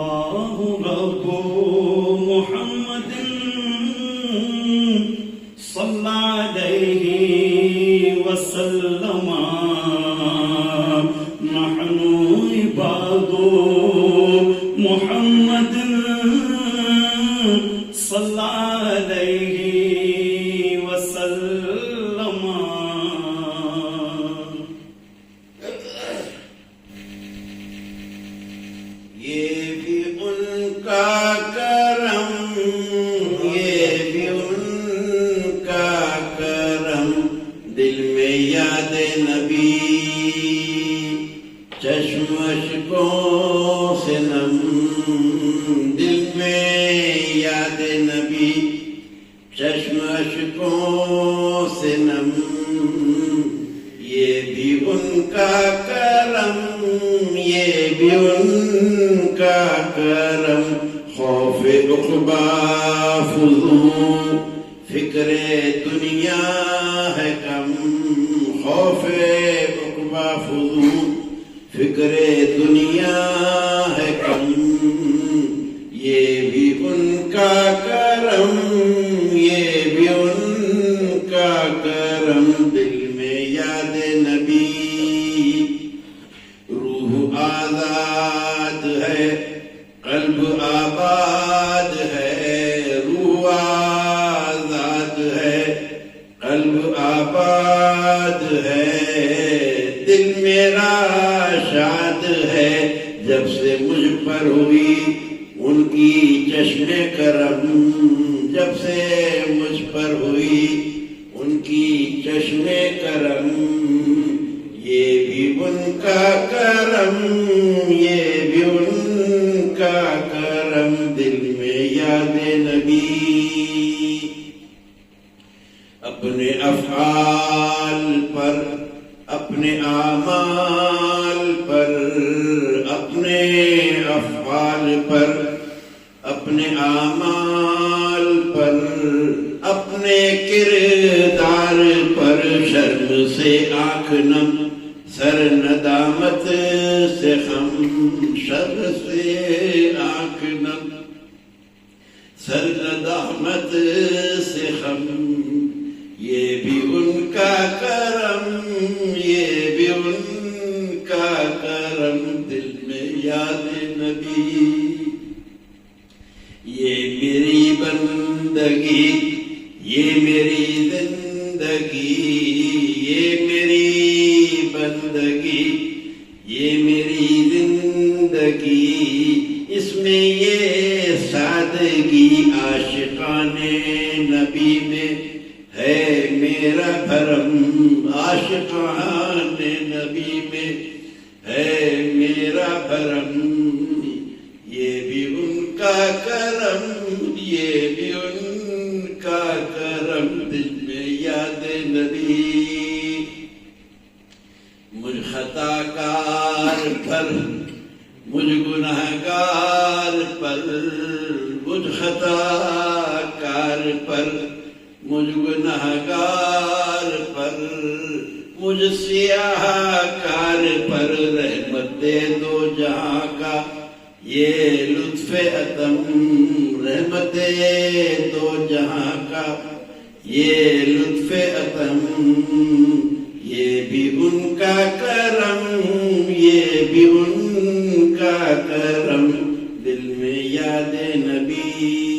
الله رب محمد صلى عليه وسلم نحن عباد محمد صلى عليه وسلم. یہ بھی ان کا کرم، یہ بھی ان کا کرم، دل میں یاد نبی چشم اشکوں سے نم، دل میں یاد نبی چشم اشکوں سے نم. یہ بھی ان کا کرم، یہ بھی ان کا کرم، خوف عقبا فضول فکر دنیا ہے کم، خوف عقبا فضول فکر دنیا ہے کم. یہ بھی ان کا کرم، یہ بھی ان کا کرم، دل میں یاد نبی روح آزاد ہے قلب آباد ہے، روح آزاد ہے قلب آباد ہے، دل میرا شاد ہے جب سے مجھ پر ہوئی ان کی چشم کرم، جب سے مجھ پر ہوئی ان کی چشم کرم. یہ بھی ان کا کرم، یہ بھی ان کا کرم، دل میں یاد نبی اپنے افعال پر اپنے اعمال پر، اپنے افعال پر اپنے اعمال پر، اپنے کردار پر، شرم سے آنکھ نم سر ندامت سے خم، شرم سے آنکھ نم سر ندامت سے خم. یہ بھی ان کا کرم، یہ بھی ان کا کرم، دل میں یاد نبی. یہ میری بندگی، یہ میری زندگی، یہ میری بندگی، یہ میری زندگی، اس میں یہ سادگی عاشقان نبی میں ہے میرا بھرم، عاشقان نبی میں ہے میرا بھرم. یہ بھی ان کا کرم، یہ بھی ان کا کرم، دل میں یاد نبی. مجھ خطا کار پر مجھ گناہگار پر، مجھ خطا کار پر مجھ گناہگار پر، مجھ سیاہ کار پر رحمت دے دو جہاں کا یہ لطف عتم، رحمت دے دو جہاں کا یہ لطف عتم. یہ بھی ان کا کرم، یہ بھی ان کا کرم، دل میں یاد نبی